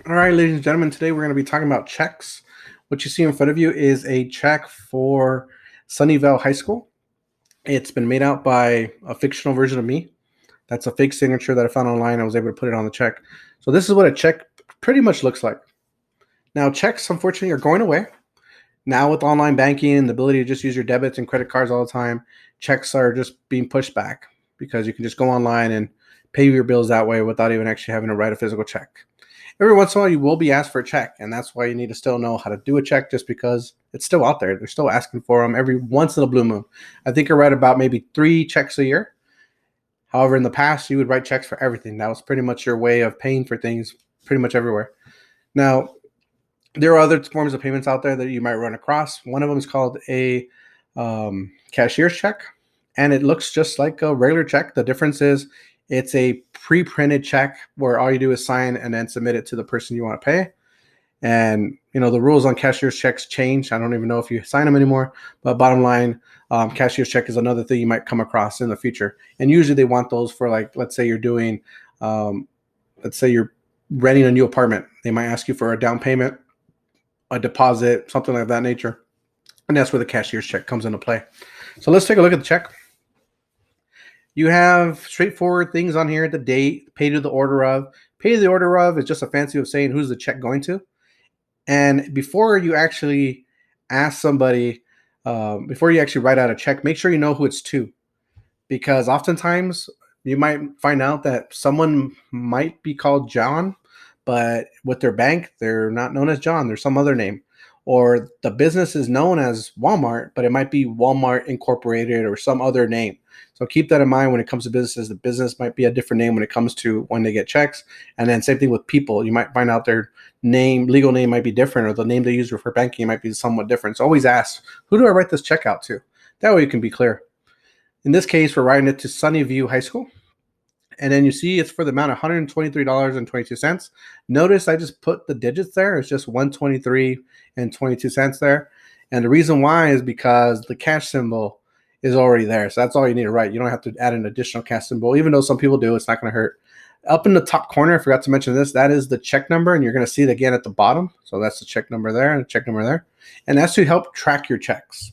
All right, ladies and gentlemen, today we're going to be talking about checks. What you see in front of you is a check for Sunnyvale High School. It's been made out by a fictional version of me. That's a fake signature that I found online. I was able to put it on the check. So this is what a check pretty much looks like. Now, checks, unfortunately, are going away. Now with online banking and the ability to just use your debits and credit cards all the time, checks are just being pushed back because you can just go online and pay your bills that way without even actually having to write a physical check. Every once in a while, you will be asked for a check, and that's why you need to still know how to do a check just because it's still out there. They're still asking for them every once in a blue moon. I think I write about maybe 3 checks a year. However, in the past, you would write checks for everything. That was pretty much your way of paying for things pretty much everywhere. Now, there are other forms of payments out there that you might run across. One of them is called a cashier's check, and it looks just like a regular check. The difference is it's a pre-printed check where all you do is sign and then submit it to the person you want to pay. And the rules on cashier's checks change. I don't even know if you sign them anymore. But bottom line, cashier's check is another thing you might come across in the future. And usually they want those for, like, let's say you're doing, let's say you're renting a new apartment. They might ask you for a down payment, a deposit, something like that nature. And that's where the cashier's check comes into play. So let's take a look at the check. You have straightforward things on here: the date, pay to the order of. Pay to the order of is just a fancy way of saying who's the check going to. And before you actually ask somebody, before you actually write out a check, make sure you know who it's to. Because oftentimes you might find out that someone might be called John, but with their bank, they're not known as John. There's some other name. Or the business is known as Walmart, but it might be Walmart Incorporated or some other name. So keep that in mind when it comes to businesses. The business might be a different name when it comes to when they get checks. And then same thing with people. You might find out their name, legal name might be different, or the name they use for banking might be somewhat different. So always ask, who do I write this check out to? That way you can be clear. In this case, we're writing it to Sunnyview High School. And then you see it's for the amount of $123.22. Notice I just put the digits there. It's just 123.22 there. And the reason why is because the cash symbol is already there. So that's all you need to write. You don't have to add an additional cash symbol. Even though some people do, it's not going to hurt. Up in the top corner, I forgot to mention this, that is the check number, and you're going to see it again at the bottom. So that's the check number there and the check number there. And that's to help track your checks.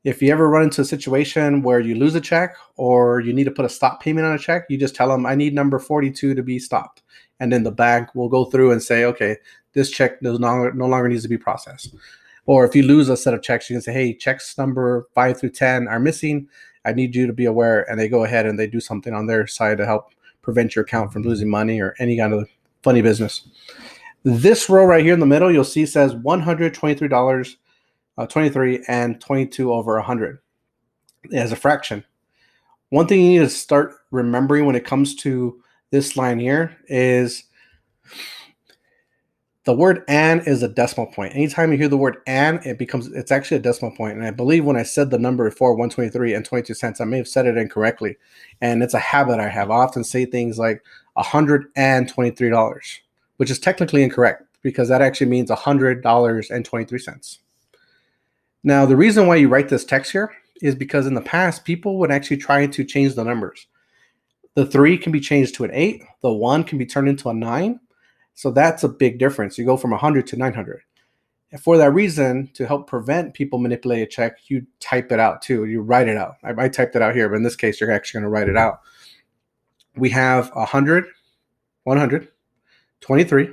If you ever run into a situation where you lose a check or you need to put a stop payment on a check, you just tell them, I need number 42 to be stopped. And then the bank will go through and say, okay, this check no longer needs to be processed. Or if you lose a set of checks, you can say, hey, checks number 5 through 10 are missing. I need you to be aware. And they go ahead and they do something on their side to help prevent your account from losing money or any kind of funny business. This row right here in the middle, you'll see says $123. 23 and 22 over 100 as a fraction. One thing you need to start remembering when it comes to this line here is the word "and" is a decimal point. Anytime you hear the word "and," it's actually a decimal point. And I believe when I said the number before, 123 and 22 cents, I may have said it incorrectly. And it's a habit I have. I often say things like $123, which is technically incorrect because that actually means $100.23. Now, the reason why you write this text here is because in the past, people would actually try to change the numbers. The 3 can be changed to an 8. The 1 can be turned into a 9. So that's a big difference. You go from 100 to 900. And for that reason, to help prevent people manipulating a check, you type it out too. You write it out. I typed it out here, but in this case, you're actually going to write it out. We have 100, 100, 23.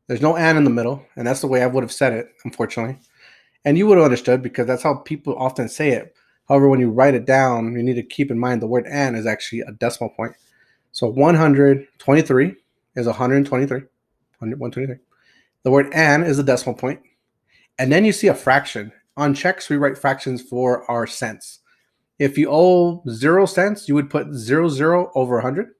There's no "and" in the middle, and that's the way I would have said it, unfortunately. And you would have understood because that's how people often say it. However, when you write it down, you need to keep in mind the word "and" is actually a decimal point. So 123 is 123. 123. The word "and" is a decimal point. And then you see a fraction. On checks, we write fractions for our cents. If you owe 0 cents, you would put 00 over 100.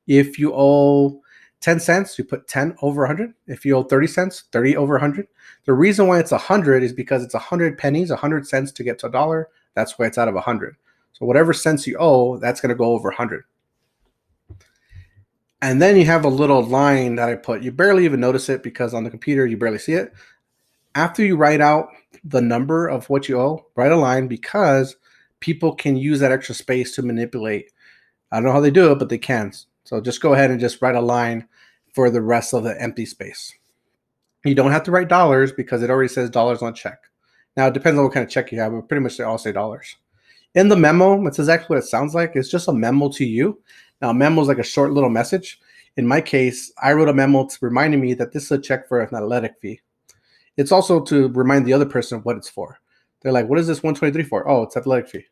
If you owe 10 cents, you put 10 over 100. If you owe 30 cents, 30 over 100. The reason why it's 100 is because it's 100 pennies, 100 cents to get to a dollar. That's why it's out of 100. So whatever cents you owe, that's going to go over 100. And then you have a little line that I put. You barely even notice it because on the computer, you barely see it. After you write out the number of what you owe, write a line because people can use that extra space to manipulate. I don't know how they do it, but they can. So just go ahead and just write a line for the rest of the empty space. You don't have to write dollars because it already says dollars on check. Now, it depends on what kind of check you have, but pretty much they all say dollars. In the memo, that's exactly what it sounds like. It's just a memo to you. Now, a memo is like a short little message. In my case, I wrote a memo reminding me that this is a check for an athletic fee. It's also to remind the other person what it's for. They're like, what is this 123 for? Oh, it's athletic fee.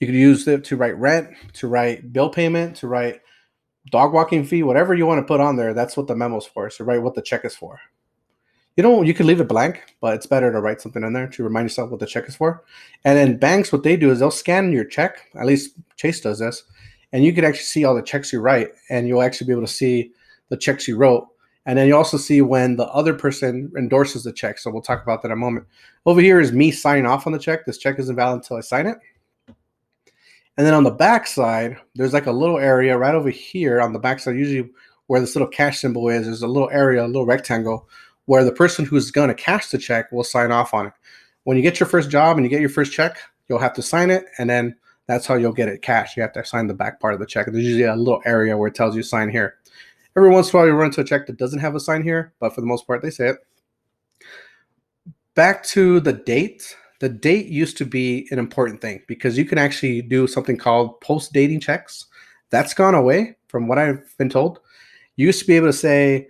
You could use it to write rent, to write bill payment, to write dog walking fee, whatever you want to put on there. That's what the memo's for. So write what the check is for. You could leave it blank, but it's better to write something in there to remind yourself what the check is for. And then banks, what they do is they'll scan your check. At least Chase does this. And you can actually see all the checks you write, and you'll actually be able to see the checks you wrote. And then you also see when the other person endorses the check. So we'll talk about that in a moment. Over here is me signing off on the check. This check isn't valid until I sign it. And then on the back side, there's like a little area right over here on the back side, usually where this little cash symbol is. There's a little area, a little rectangle, where the person who's going to cash the check will sign off on it. When you get your first job and you get your first check, you'll have to sign it, and then that's how you'll get it cashed. You have to sign the back part of the check. There's usually a little area where it tells you sign here. Every once in a while, you run into a check that doesn't have a sign here, but for the most part, they say it. Back to the date. The date used to be an important thing because you can actually do something called post-dating checks. That's gone away from what I've been told. You used to be able to say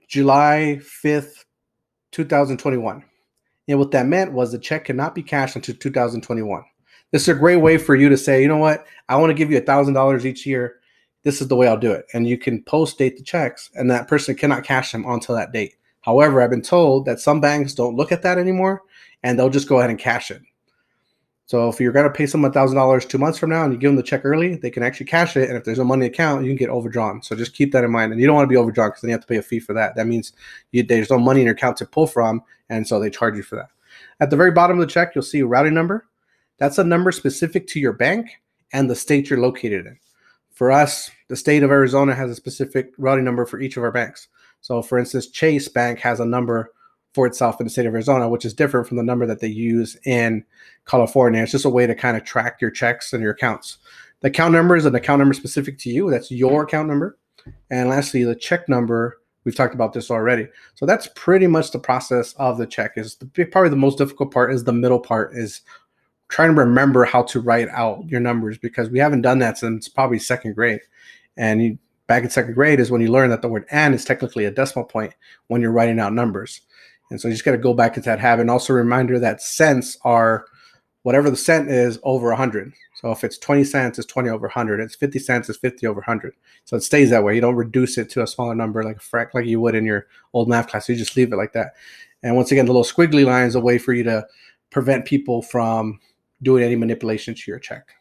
July 5th, 2021. And what that meant was the check cannot be cashed until 2021. This is a great way for you to say, you know what, I want to give you $1,000 each year. This is the way I'll do it. And you can post-date the checks, and that person cannot cash them until that date. However, I've been told that some banks don't look at that anymore, and they'll just go ahead and cash it. So if you're going to pay someone $1,000 2 months from now and you give them the check early, they can actually cash it. And if there's no money in the account, you can get overdrawn. So just keep that in mind. And you don't want to be overdrawn because then you have to pay a fee for that. That means there's no money in your account to pull from, and so they charge you for that. At the very bottom of the check, you'll see a routing number. That's a number specific to your bank and the state you're located in. For us, the state of Arizona has a specific routing number for each of our banks. So for instance, Chase Bank has a number for itself in the state of Arizona, which is different from the number that they use in California. It's just a way to kind of track your checks and your accounts. The account number is an account number specific to you. That's your account number. And lastly, the check number, we've talked about this already. So that's pretty much the process of the check. Probably the most difficult part is the middle part, is trying to remember how to write out your numbers, because we haven't done that since probably second grade. And back in second grade is when you learn that the word "and" is technically a decimal point when you're writing out numbers. And so you just got to go back into that habit. And also a reminder that cents are whatever the cent is over 100. So if it's 20 cents, it's 20 over 100. It's 50 cents, it's 50 over 100. So it stays that way. You don't reduce it to a smaller number like like you would in your old math class. You just leave it like that. And once again, the little squiggly line is a way for you to prevent people from doing any manipulation to your check.